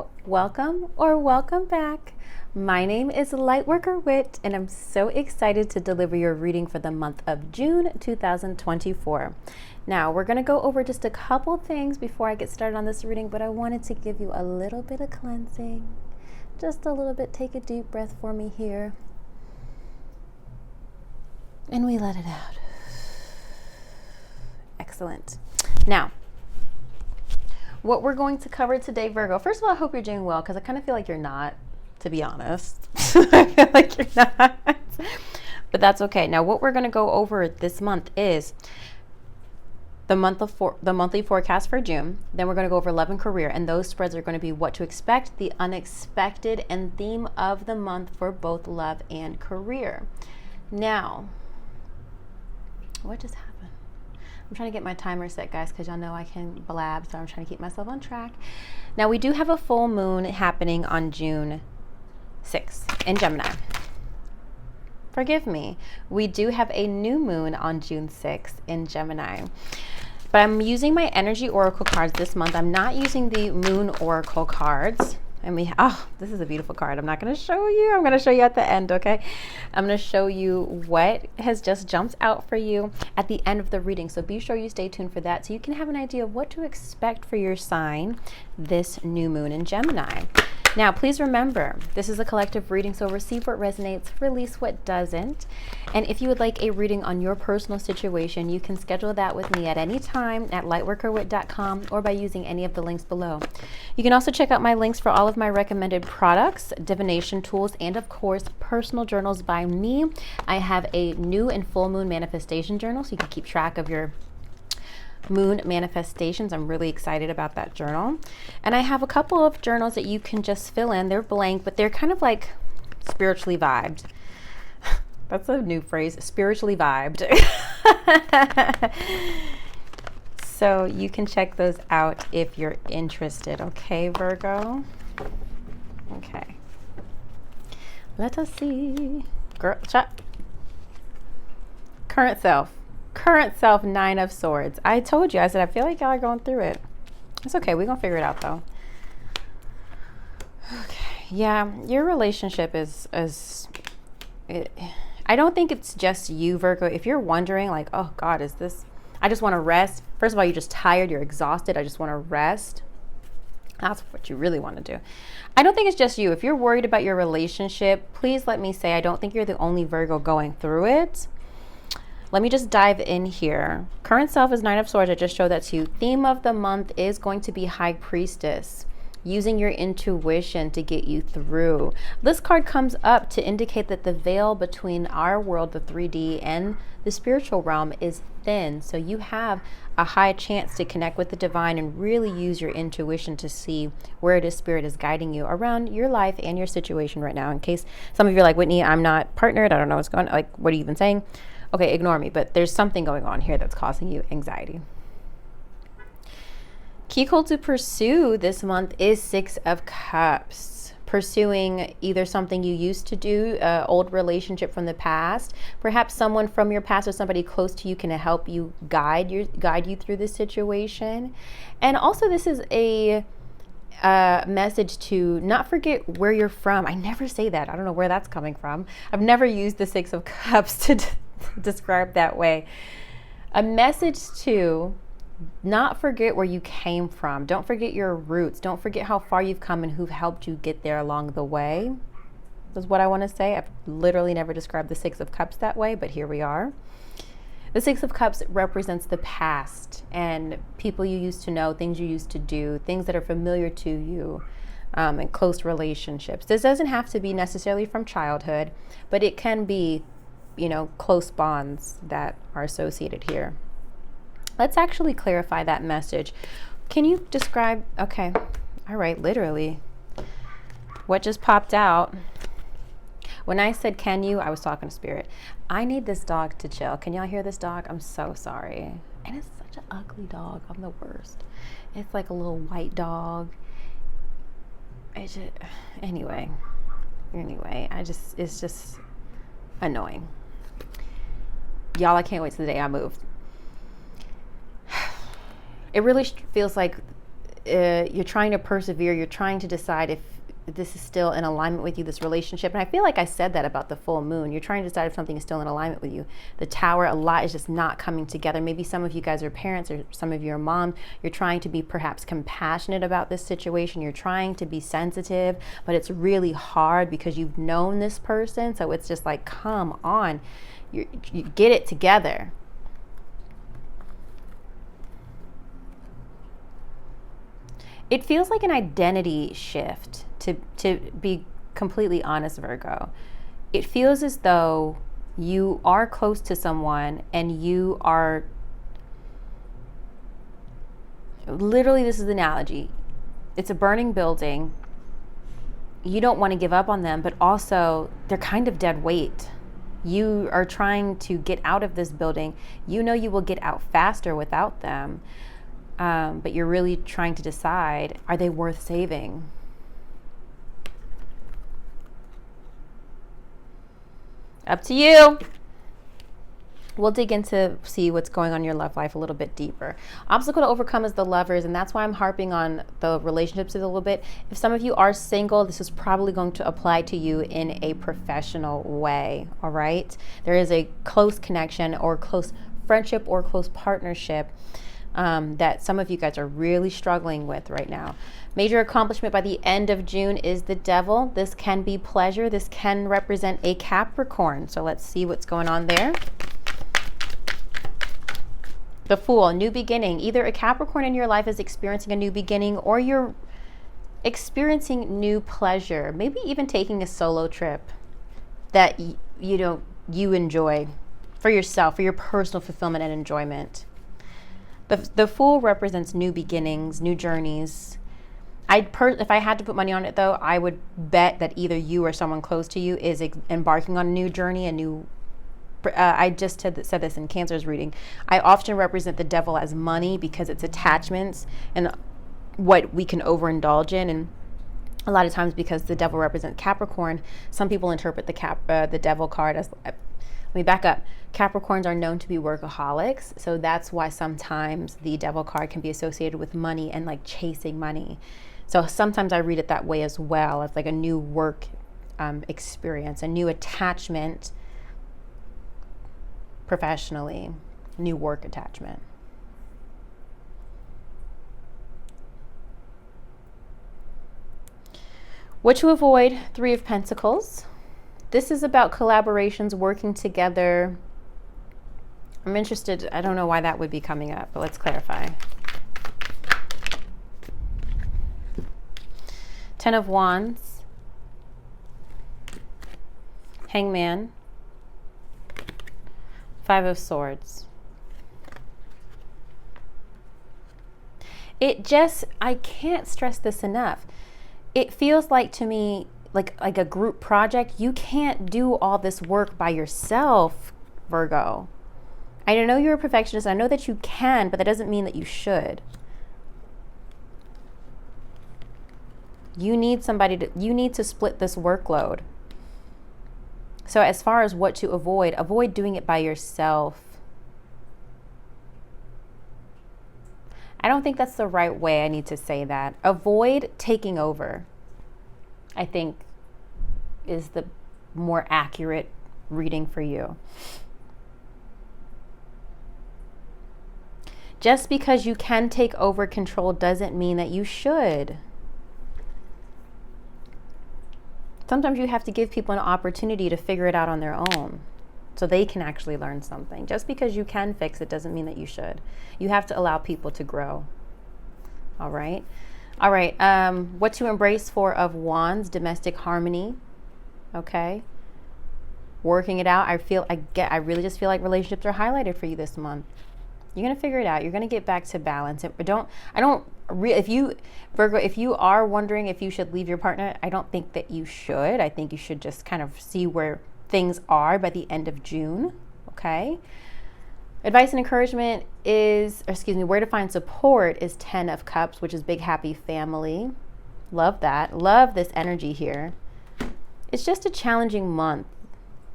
Hello, welcome or welcome back. My name is Lightworker Whit, and I'm so excited to deliver your reading for the month of June 2024. Now, we're going to go over just a couple things before I get started on this reading, but I wanted to give you a little bit of cleansing. Just a little bit. Take a deep breath for me here. And we let it out. Excellent. Now, what we're going to cover today, Virgo. First of all, I hope you're doing well, because I kind of feel like you're not, to be honest. I feel like you're not. But that's okay. Now, what we're going to go over this month is the monthly forecast for June. Then we're going to go over love and career, and those spreads are going to be what to expect, the unexpected, and theme of the month for both love and career. Now, what just happened? I'm trying to get my timer set, guys, because y'all know I can blab, so I'm trying to keep myself on track. Now, we do have a full moon happening on June 6th in Gemini. Forgive me. We do have a new moon on June 6th in Gemini. But I'm using my energy oracle cards this month. I'm not using the moon oracle cards. And this is a beautiful card. I'm not going to show you. I'm going to show you at the end, okay? I'm going to show you what has just jumped out for you at the end of the reading. So be sure you stay tuned for that so you can have an idea of what to expect for your sign this new moon in Gemini. Now, please remember, this is a collective reading, so receive what resonates, release what doesn't. And if you would like a reading on your personal situation, you can schedule that with me at any time at lightworkerwhit.com or by using any of the links below. You can also check out my links for all of my recommended products, divination tools, and of course, personal journals by me. I have a new and full moon manifestation journal, so you can keep track of your moon manifestations. I'm really excited about that journal. And I have a couple of journals that you can just fill in. They're blank, but they're kind of like spiritually vibed. That's a new phrase, spiritually vibed. So you can check those out if you're interested. Okay, Virgo? Okay. Let us see. Girl, chat. Current self, 9 of Swords. I told you, I said, I feel like y'all are going through it. It's okay. We're going to figure it out, though. Okay. Yeah, your relationship I don't think it's just you, Virgo. If you're wondering, like, oh, God, I just want to rest. First of all, you're just tired. You're exhausted. I just want to rest. That's what you really want to do. I don't think it's just you. If you're worried about your relationship, please let me say, I don't think you're the only Virgo going through it. Let me just dive in here. Current self is 9 of Swords. I just showed that to you. Theme of the month is going to be High Priestess. Using your intuition to get you through. This card comes up to indicate that the veil between our world, the 3D, and the spiritual realm is thin. So you have a high chance to connect with the divine and really use your intuition to see where it is Spirit is guiding you around your life and your situation right now. In case some of you are like, Whitney, I'm not partnered. I don't know what's going on. Like, what are you even saying? Okay, ignore me. But there's something going on here that's causing you anxiety. Key code to pursue this month is 6 of Cups. Pursuing either something you used to do, old relationship from the past, perhaps someone from your past or somebody close to you can help you guide you through this situation. And also, this is a message to not forget where you're from. I never say that. I don't know where that's coming from. I've never used the 6 of Cups to describe that way. A message to not forget where you came from. Don't forget your roots. Don't forget how far you've come and who've helped you get there along the way. That's what I want to say. I've literally never described the 6 of Cups that way, but here we are. The 6 of Cups represents the past and people you used to know, things you used to do, things that are familiar to you, and close relationships. This doesn't have to be necessarily from childhood, but it can be, close bonds that are associated here. Let's actually clarify that message. Can you describe, okay, all right, literally, what just popped out? When I said, can you, I was talking to Spirit. I need this dog to chill. Can y'all hear this dog? I'm so sorry. And it's such an ugly dog. I'm the worst. It's like a little white dog. Anyway, it's just annoying. Y'all, I can't wait till the day I move. It really feels like you're trying to persevere. You're trying to decide if this is still in alignment with you, this relationship. And I feel like I said that about the full moon. You're trying to decide if something is still in alignment with you. The Tower, a lot is just not coming together. Maybe some of you guys are parents, or some of you are moms. You're trying to be perhaps compassionate about this situation. You're trying to be sensitive, but it's really hard because you've known this person. So it's just like, come on, you get it together. It feels like an identity shift, to be completely honest, Virgo. It feels as though you are close to someone and you are, literally, this is the analogy. It's a burning building. You don't want to give up on them, but also they're kind of dead weight. You are trying to get out of this building. You know you will get out faster without them. But you're really trying to decide, are they worth saving? Up to you. We'll dig into see what's going on in your love life a little bit deeper. Obstacle to overcome is the Lovers, and that's why I'm harping on the relationships a little bit. If some of you are single, this is probably going to apply to you in a professional way, all right? There is a close connection or close friendship or close partnership that some of you guys are really struggling with right now. Major accomplishment by the end of June is the Devil. This can be pleasure. This can represent a Capricorn. So let's see what's going on there. The Fool, new beginning. Either a Capricorn in your life is experiencing a new beginning, or you're experiencing new pleasure. Maybe even taking a solo trip that you enjoy for yourself, for your personal fulfillment and enjoyment. The Fool represents new beginnings, new journeys. If I had to put money on it, though, I would bet that either you or someone close to you is embarking on a new journey, I just said this in Cancer's reading. I often represent the Devil as money because it's attachments and what we can overindulge in. And a lot of times, because the Devil represents Capricorn, some people interpret the Devil card as... Let me back up. Capricorns are known to be workaholics, so that's why sometimes the Devil card can be associated with money and like chasing money. So sometimes I read it that way as well. It's like a new work experience, a new attachment professionally, new work attachment. What to avoid, Three of Pentacles. This is about collaborations, working together. I'm interested, I don't know why that would be coming up, but let's clarify. Ten of Wands, Hangman, Five of Swords. I can't stress this enough. It feels like to me, like a group project. You can't do all this work by yourself, Virgo. I know you're a perfectionist. I know that you can, but that doesn't mean that you should. You need you need to split this workload. So as far as what to avoid doing it by yourself. I don't think that's the right way I need to say that. Avoid taking over, I think, is the more accurate reading for you. Just because you can take over control doesn't mean that you should. Sometimes you have to give people an opportunity to figure it out on their own so they can actually learn something. Just because you can fix it doesn't mean that you should. You have to allow people to grow. All right. What to embrace, Four of Wands, domestic harmony. Okay. Working it out. I really just feel like relationships are highlighted for you this month. You're going to figure it out. You're going to get back to balance. Virgo, if you are wondering if you should leave your partner, I don't think that you should. I think you should just kind of see where things are by the end of June. Okay. Advice and encouragement is, where to find support is Ten of Cups, which is big, happy family. Love that. Love this energy here. It's just a challenging month.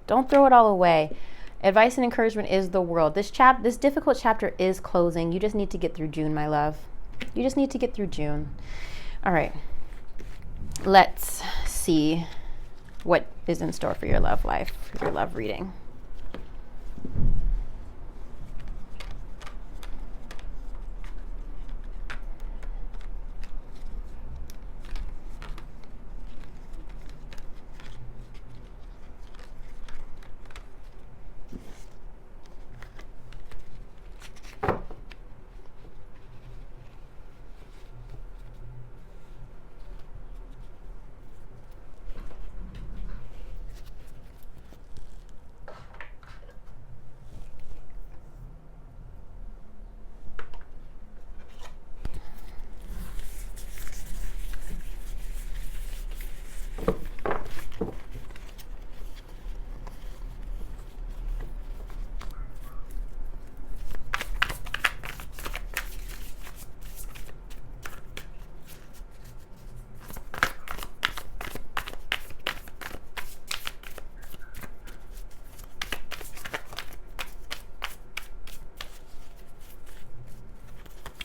Don't throw it all away. Advice and encouragement is the World. This difficult chapter is closing. You just need to get through June, my love. You just need to get through June. All right. Let's see what is in store for your love life, for your love reading.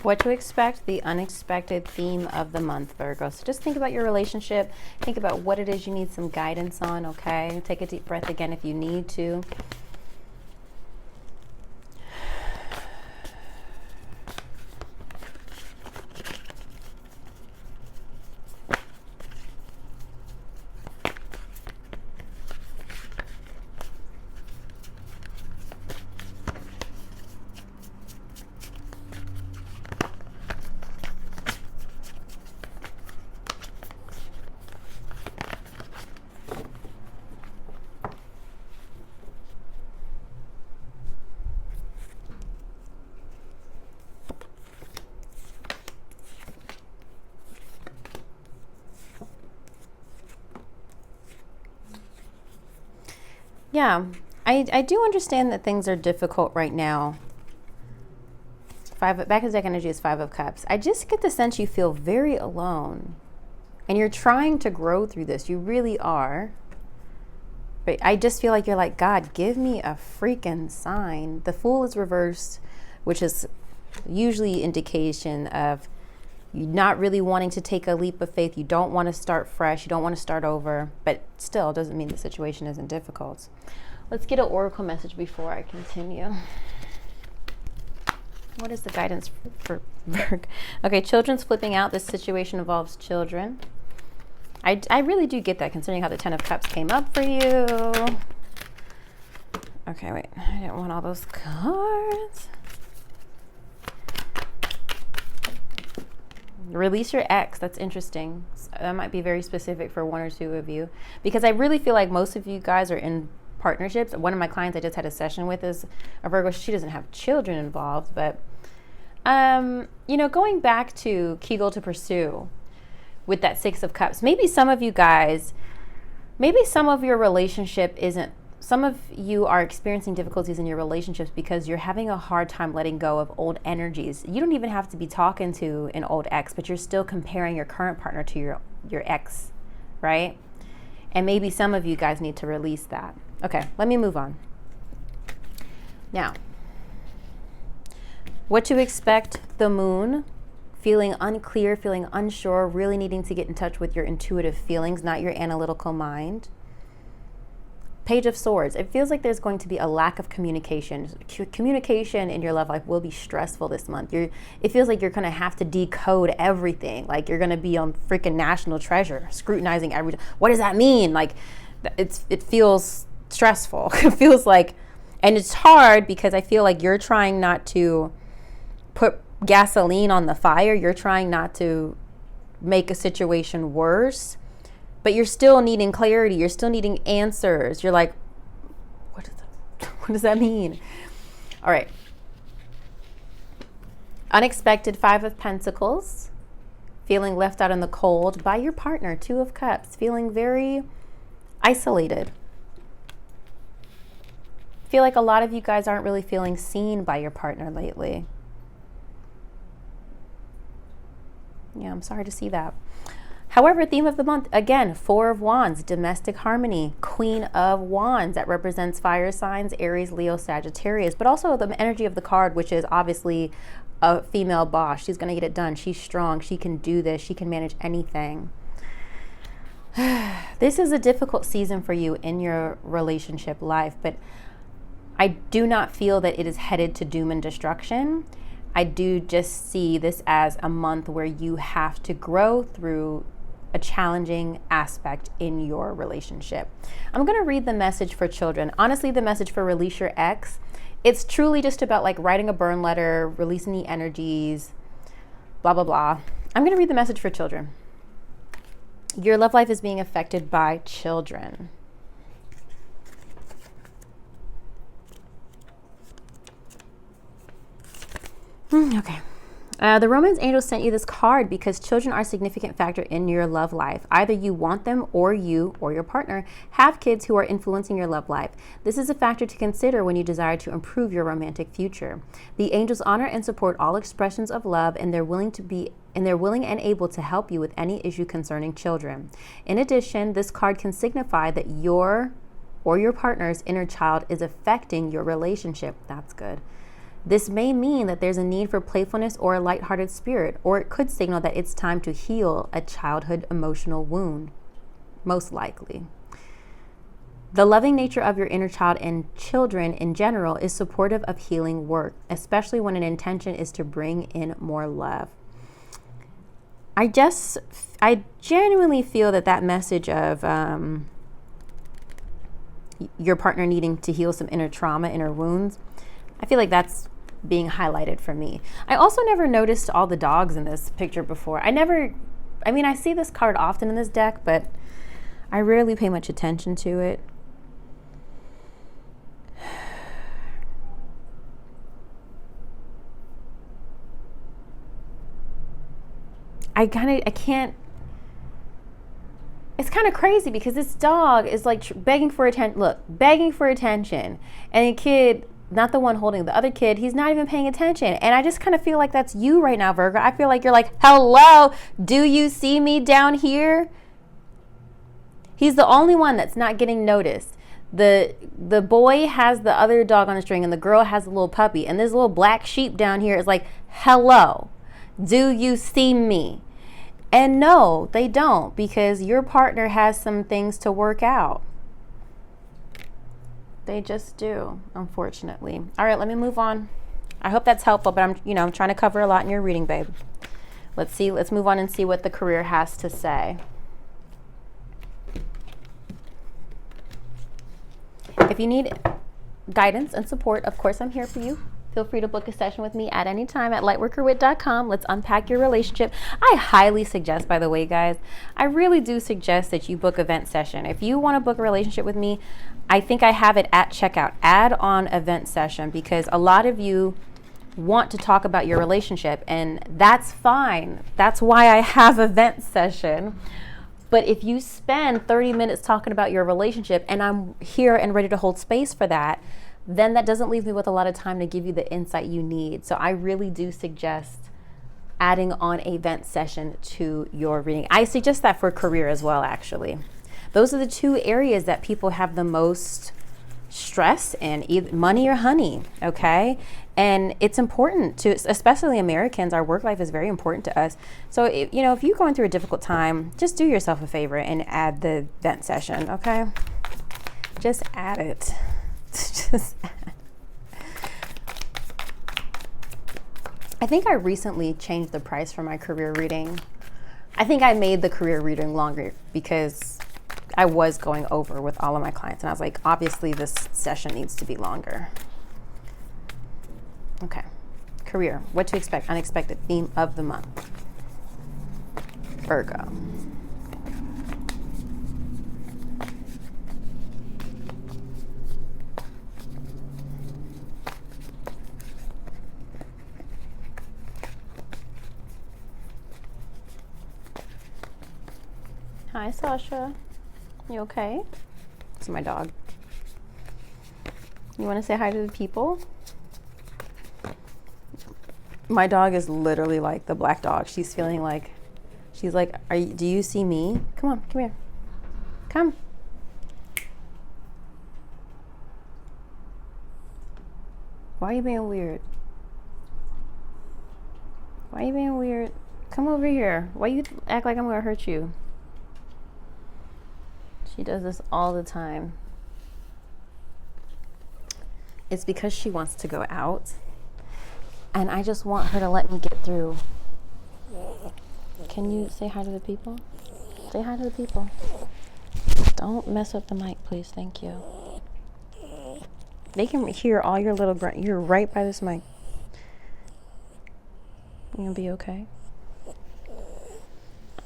What to expect, the unexpected theme of the month, Virgo. So just think about your relationship. Think about what it is you need some guidance on, okay? Take a deep breath again if you need to. Yeah, I do understand that things are difficult right now. Back of the deck energy is 5 of Cups. I just get the sense you feel very alone. And you're trying to grow through this. You really are. But I just feel like you're like, God, give me a freaking sign. The Fool is reversed, which is usually indication of you not really wanting to take a leap of faith. You don't want to start fresh. You don't want to start over. But still doesn't mean the situation isn't difficult. Let's get an oracle message before I continue. What is the guidance for Virgo? Okay, children's flipping out. This situation involves children. I really do get that, considering how the 10 of Cups came up for you. Okay, wait. I didn't want all those cards. Release your ex. That's interesting. That might be very specific for 1 or 2 of you, because I really feel like most of you guys are in partnerships. One of my clients I just had a session with is a Virgo. She doesn't have children involved, but you know, going back to Kegel to Pursue with that 6 of Cups, maybe some of you guys, maybe some of your relationship isn't, some of you are experiencing difficulties in your relationships because you're having a hard time letting go of old energies. You don't even have to be talking to an old ex, but you're still comparing your current partner to your ex, right? And maybe some of you guys need to release that. Okay, let me move on. Now, what to expect, the Moon, feeling unclear, feeling unsure, really needing to get in touch with your intuitive feelings, not your analytical mind. Page of Swords. It feels like there's going to be a lack of communication. Communication in your love life will be stressful this month. It feels like you're going to have to decode everything. Like you're going to be on freaking National Treasure, scrutinizing everything. What does that mean? Like it feels stressful. It feels like, and it's hard because I feel like you're trying not to put gasoline on the fire. You're trying not to make a situation worse. But you're still needing clarity. You're still needing answers. You're like, what does that mean? All right. Unexpected 5 of Pentacles. Feeling left out in the cold by your partner. 2 of Cups. Feeling very isolated. Feel like a lot of you guys aren't really feeling seen by your partner lately. Yeah, I'm sorry to see that. However, theme of the month, again, Four of Wands, domestic harmony, Queen of Wands, that represents fire signs, Aries, Leo, Sagittarius, but also the energy of the card, which is obviously a female boss. She's going to get it done. She's strong. She can do this. She can manage anything. This is a difficult season for you in your relationship life, but I do not feel that it is headed to doom and destruction. I do just see this as a month where you have to grow through a challenging aspect in your relationship. I'm going to read the message for children. Honestly, the message for release your ex, it's truly just about like writing a burn letter, releasing the energies, blah, blah, blah. I'm going to read the message for children. Your love life is being affected by children. Okay. The romance angel sent you this card because children are a significant factor in your love life. Either you want them or you or your partner have kids who are influencing your love life. This is a factor to consider when you desire to improve your romantic future. The angels honor and support all expressions of love, and they're willing and able to help you with any issue concerning children. In addition, this card can signify that your or your partner's inner child is affecting your relationship. That's good. This may mean that there's a need for playfulness or a lighthearted spirit, or it could signal that it's time to heal a childhood emotional wound, most likely. The loving nature of your inner child and children in general is supportive of healing work, especially when an intention is to bring in more love. I genuinely feel that message of your partner needing to heal some inner trauma, inner wounds, I feel like that's being highlighted for me. I also never noticed all the dogs in this picture before. I see this card often in this deck, but I rarely pay much attention to it. I can't. It's kind of crazy because this dog is like begging for attention. Look, begging for attention. And the kid, not the one holding the other kid, he's not even paying attention. And I just kind of feel like that's you right now, Virgo. I feel like you're like, hello, do you see me down here? He's the only one that's not getting noticed. The boy has the other dog on the string and the girl has a little puppy. And this little black sheep down here is like, hello, do you see me? And no, they don't, because your partner has some things to work out. They just do, unfortunately. All right, let me move on. I hope that's helpful, but I'm trying to cover a lot in your reading, babe. Let's move on and see what the career has to say. If you need guidance and support, of course, I'm here for you. Feel free to book a session with me at any time at lightworkerwhit.com. Let's unpack your relationship. I highly suggest, by the way, guys, I really do suggest that you book an event session. If you want to book a relationship with me, I think I have it at checkout. Add on event session, because a lot of you want to talk about your relationship, and that's fine. That's why I have event session. But if you spend 30 minutes talking about your relationship and I'm here and ready to hold space for that, then that doesn't leave me with a lot of time to give you the insight you need. So I really do suggest adding on an event session to your reading. I suggest that for career as well, actually. Those are the two areas that people have the most stress in, either money or honey, okay? And it's important to, especially Americans, our work life is very important to us. So, if you're going through a difficult time, just do yourself a favor and add the event session, okay? Just add it. I think I recently changed the price for my career reading. I think I made the career reading longer because I was going over with all of my clients, and I was like, obviously this session needs to be longer. Okay, career, what to expect, unexpected theme of the month. Virgo. Hi, Sasha. You okay? It's my dog. You want to say hi to the people? My dog is literally like the black dog. She's feeling She's like, do you see me? Come on, come here. Come. Why are you being weird? Why are you being weird? Come over here. Why you act like I'm gonna hurt you? She does this all the time. It's because she wants to go out, and I just want her to let me get through. Can you say hi to the people? Say hi to the people. Don't mess up the mic, please. Thank you. They can hear all your little you're right by this mic. You gonna be okay?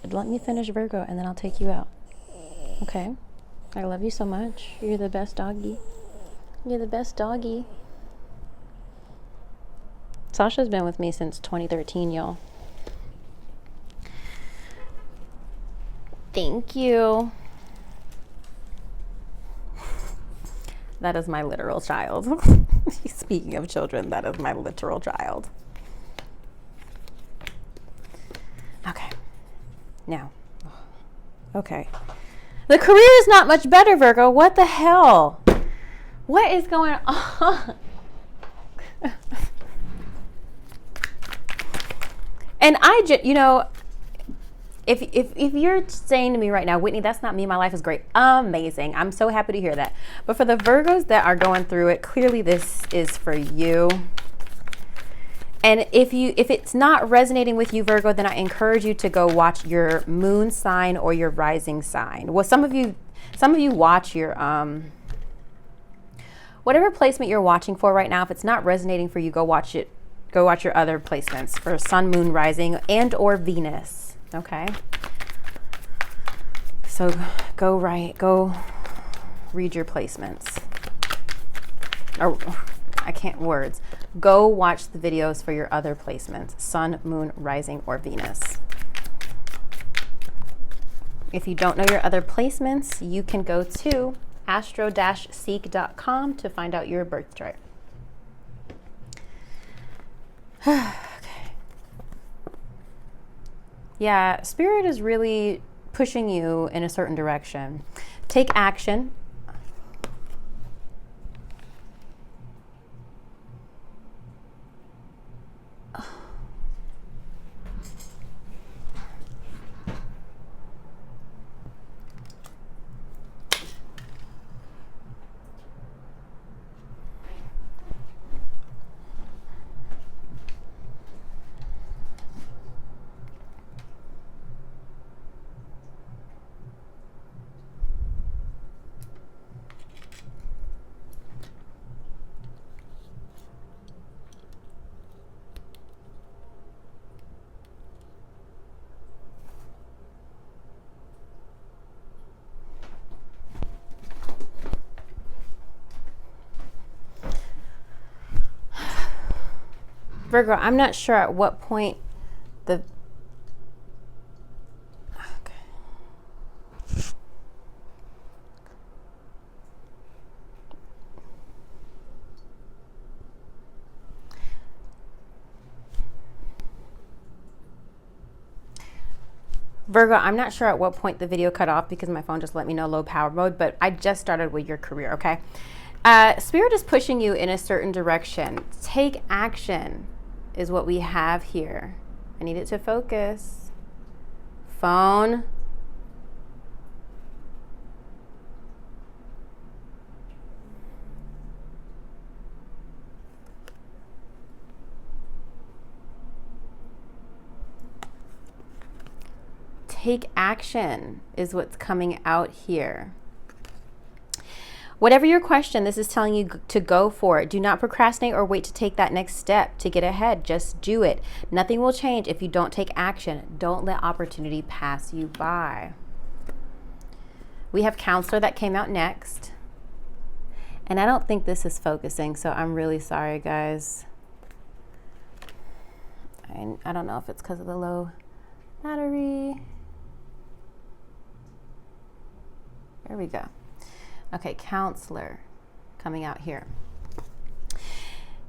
Let me finish Virgo and then I'll take you out. Okay? I love you so much. You're the best doggy. You're the best doggy. Sasha's been with me since 2013, y'all. Thank you. That is my literal child. Speaking of children, that is my literal child. Okay. Now. Okay. The career is not much better, Virgo. What the hell? What is going on? And if you're saying to me right now, Whitney, that's not me, my life is great, amazing, I'm so happy to hear that. But for the Virgos that are going through it, clearly this is for you. And if it's not resonating with you, Virgo, then I encourage you to go watch your moon sign or your rising sign. Well, some of you watch your whatever placement you're watching for right now. If it's not resonating for you, go watch it. Go watch your other placements for sun, moon, rising, and or Venus. Okay. So go read your placements. Or I can't words. Go watch the videos for your other placements, sun, moon, rising, or Venus. If you don't know your other placements, you can go to astro-seek.com to find out your birth chart. Okay. Yeah, Spirit is really pushing you in a certain direction. Take action. Virgo, I'm not sure at what point the... Okay. Virgo, I'm not sure at what point the video cut off because my phone just let me know low power mode, but I just started with your career, okay? Spirit is pushing you in a certain direction. Take action is what we have here. I need it to focus. Phone. Take action is what's coming out here. Whatever your question, this is telling you to go for it. Do not procrastinate or wait to take that next step to get ahead. Just do it. Nothing will change if you don't take action. Don't let opportunity pass you by. We have Counselor that came out next. And I don't think this is focusing, so I'm really sorry, guys. I don't know if it's because of the low battery. There we go. Okay, Counselor coming out here.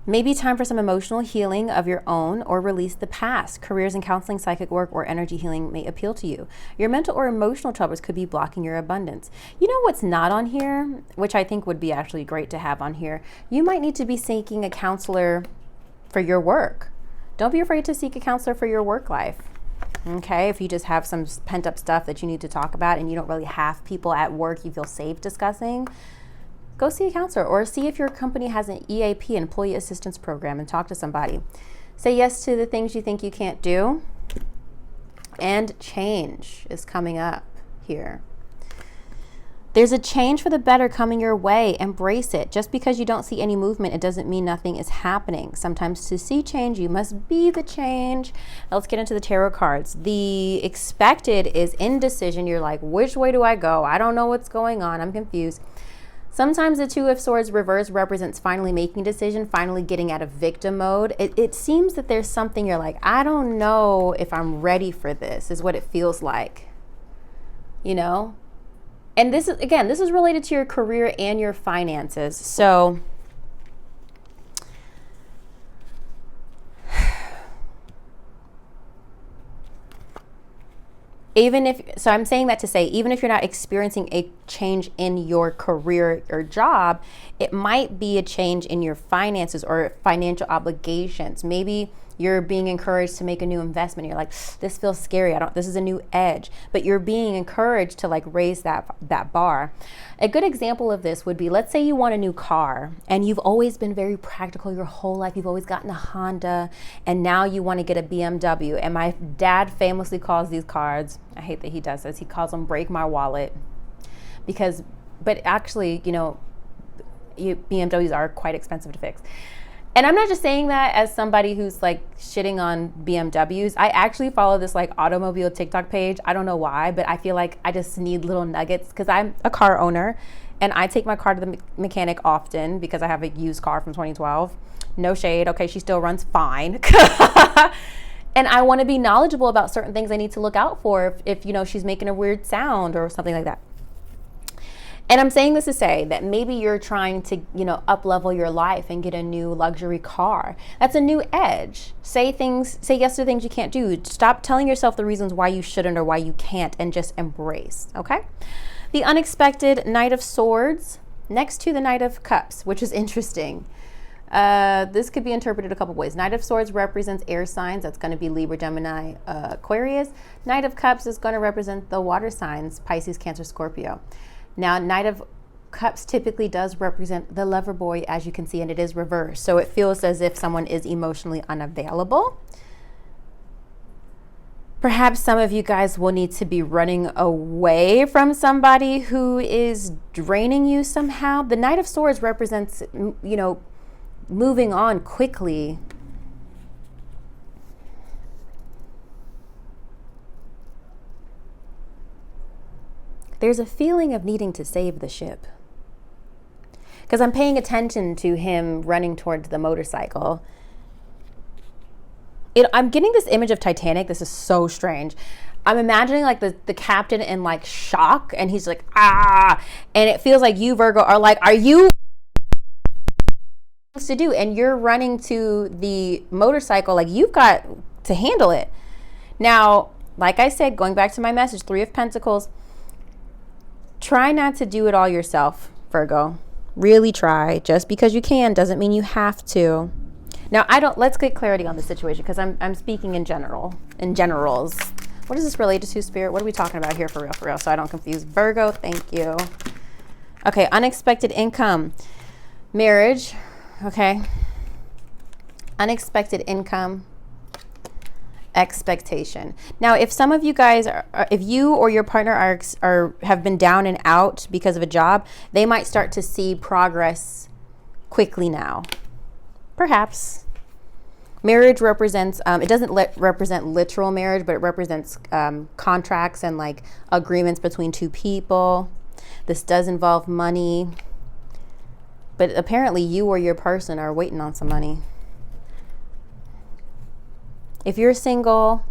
Maybe time for some emotional healing of your own or release the past. Careers in counseling, psychic work, or energy healing may appeal to you. Your mental or emotional troubles could be blocking your abundance. You know what's not on here, which I think would be actually great to have on here? You might need to be seeking a counselor for your work. Don't be afraid to seek a counselor for your work life. Okay, if you just have some pent up stuff that you need to talk about and you don't really have people at work you feel safe discussing, go see a counselor, or see if your company has an EAP, employee assistance program, and talk to somebody. Say yes to the things you think you can't do. And change is coming up here. There's a change for the better coming your way. Embrace it. Just because you don't see any movement, it doesn't mean nothing is happening. Sometimes to see change, you must be the change. Now let's get into the tarot cards. The expected is indecision. You're like, which way do I go? I don't know what's going on. I'm confused. Sometimes the Two of Swords reverse represents finally making a decision, finally getting out of victim mode. It seems that there's something you're like, I don't know if I'm ready for this, is what it feels like. You know? And this is, again, this is related to your career and your finances. So I'm saying that to say, even if you're not experiencing a change in your career or job, it might be a change in your finances or financial obligations. Maybe you're being encouraged to make a new investment. You're like, this feels scary. This is a new edge, but you're being encouraged to like raise that bar. A good example of this would be, let's say you want a new car and you've always been very practical your whole life. You've always gotten a Honda and now you want to get a BMW. And my dad famously calls these cars, I hate that he does this, he calls them break my wallet, but actually, you know, BMWs are quite expensive to fix. And I'm not just saying that as somebody who's like shitting on BMWs. I actually follow this like automobile TikTok page. I don't know why, but I feel like I just need little nuggets because I'm a car owner and I take my car to the mechanic often because I have a used car from 2012. No shade. Okay, she still runs fine. And I want to be knowledgeable about certain things I need to look out for if you know, she's making a weird sound or something like that. And I'm saying this to say that maybe you're trying to, you know, up level your life and get a new luxury car. That's a new edge. Say yes to things you can't do. Stop telling yourself the reasons why you shouldn't or why you can't and just embrace, okay? The unexpected Knight of Swords next to the Knight of Cups, which is interesting. This could be interpreted a couple ways. Knight of Swords represents air signs. That's going to be Libra, Gemini, Aquarius. Knight of Cups is going to represent the water signs, Pisces, Cancer, Scorpio. Now, Knight of Cups typically does represent the lover boy, as you can see, and it is reversed. So it feels as if someone is emotionally unavailable. Perhaps some of you guys will need to be running away from somebody who is draining you somehow. The Knight of Swords represents, you know, moving on quickly. There's a feeling of needing to save the ship. Because I'm paying attention to him running towards the motorcycle. I'm getting this image of Titanic. This is so strange. I'm imagining like the captain in like shock and he's like, ah. And it feels like you, Virgo, are like, are you to do? And you're running to the motorcycle like you've got to handle it. Now, like I said, going back to my message, Three of Pentacles, try not to do it all yourself, Virgo. Really try. Just because you can doesn't mean you have to. Now, let's get clarity on the situation because I'm speaking in generals. What is this related to, Spirit? What are we talking about here for real, so I don't confuse Virgo? Thank you. Okay, unexpected income. Marriage, okay. Unexpected income. Expectation. Now, if some of you guys if you or your partner have been down and out because of a job, they might start to see progress quickly now. Perhaps. Marriage represents, it doesn't represent literal marriage, but it represents contracts and like agreements between two people. This does involve money, but apparently you or your person are waiting on some money. If you're single,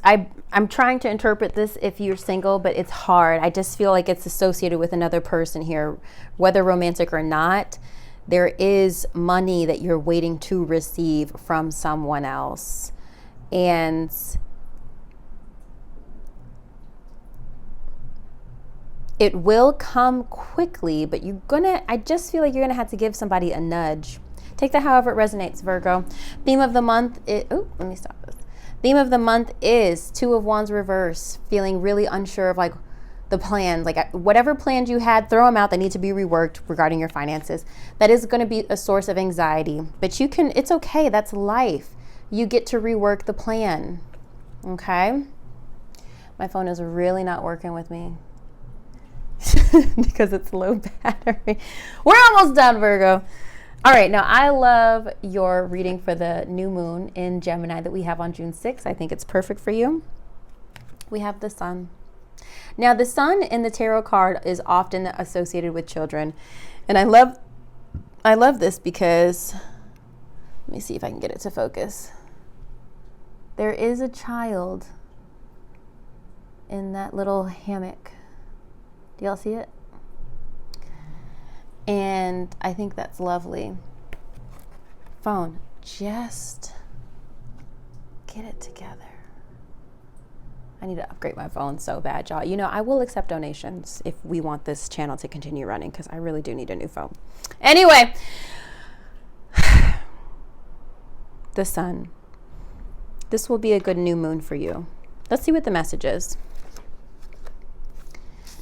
I'm trying to interpret this if you're single, but it's hard. I just feel like it's associated with another person here, whether romantic or not. There is money that you're waiting to receive from someone else. And it will come quickly, but I just feel like you're gonna have to give somebody a nudge. Take that however it resonates, Virgo. Theme of the month let me stop this. Theme of the month is Two of Wands reverse, feeling really unsure of like the plans, like whatever plans you had, throw them out. They need to be reworked regarding your finances. That is going to be a source of anxiety, but it's okay. That's life. You get to rework the plan. Okay. My phone is really not working with me because it's low battery. We're almost done, Virgo. All right, now I love your reading for the new moon in Gemini that we have on June 6th. I think it's perfect for you. We have the sun. Now, the sun in the tarot card is often associated with children. And I love this because, let me see if I can get it to focus. There is a child in that little hammock. Do y'all see it? And I think that's lovely. Phone, just get it together. I need to upgrade my phone so bad, y'all. You know, I will accept donations if we want this channel to continue running, because I really do need a new phone. Anyway, the sun. This will be a good new moon for you. Let's see what the message is.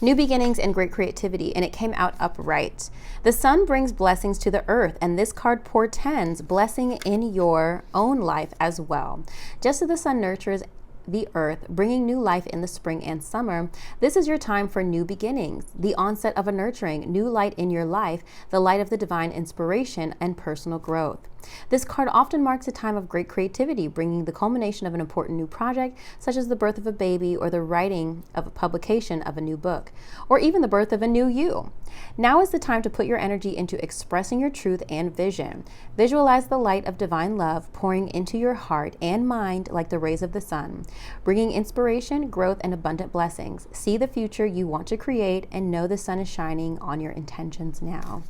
New beginnings and great creativity, and it came out upright. The sun brings blessings to the earth, and this card portends blessing in your own life as well. Just as the sun nurtures the earth, bringing new life in the spring and summer, this is your time for new beginnings, the onset of a nurturing new light in your life, the light of the divine inspiration and personal growth. This card often marks a time of great creativity, bringing the culmination of an important new project, such as the birth of a baby or the writing of a publication of a new book, or even the birth of a new you. Now is the time to put your energy into expressing your truth and vision. Visualize the light of divine love pouring into your heart and mind like the rays of the sun, bringing inspiration, growth, and abundant blessings. See the future you want to create and know the sun is shining on your intentions now.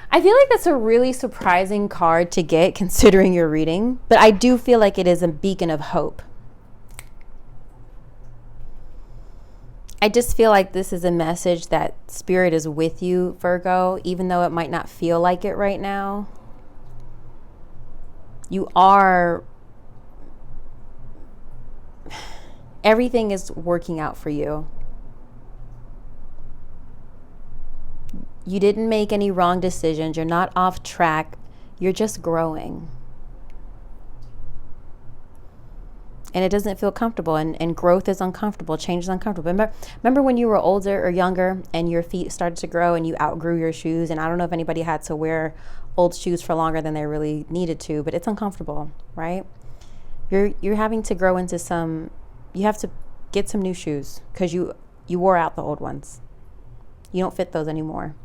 I feel like that's a really surprising card to get considering your reading, but I do feel like it is a beacon of hope. I just feel like this is a message that Spirit is with you, Virgo, even though it might not feel like it right now. Everything is working out for you. You didn't make any wrong decisions. You're not off track. You're just growing. And it doesn't feel comfortable. And growth is uncomfortable. Change is uncomfortable. Remember when you were older or younger and your feet started to grow and you outgrew your shoes? And I don't know if anybody had to wear old shoes for longer than they really needed to, but it's uncomfortable, right? You're having to grow into you have to get some new shoes because you wore out the old ones. You don't fit those anymore.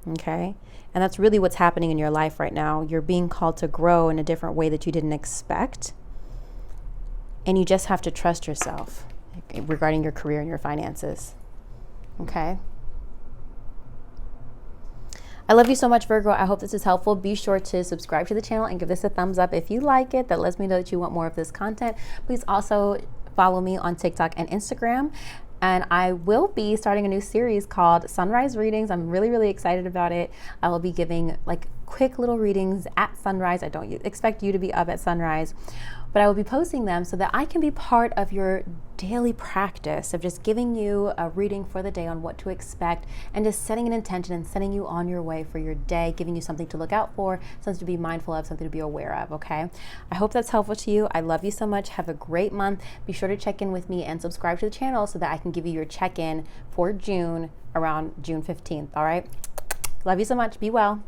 Okay? And that's really what's happening in your life right now. You're being called to grow in a different way that you didn't expect. And you just have to trust yourself regarding your career and your finances. Okay? I love you so much, Virgo. I hope this is helpful. Be sure to subscribe to the channel and give this a thumbs up if you like it. That lets me know that you want more of this content. Please also follow me on TikTok and Instagram. And I will be starting a new series called Sunrise Readings. I'm really, really excited about it. I will be giving like quick little readings at sunrise. I don't expect you to be up at sunrise, but I will be posting them so that I can be part of your daily practice of just giving you a reading for the day on what to expect and just setting an intention and setting you on your way for your day, giving you something to look out for, something to be mindful of, something to be aware of, okay? I hope that's helpful to you. I love you so much. Have a great month. Be sure to check in with me and subscribe to the channel so that I can give you your check-in for June around June 15th, all right? Love you so much. Be well.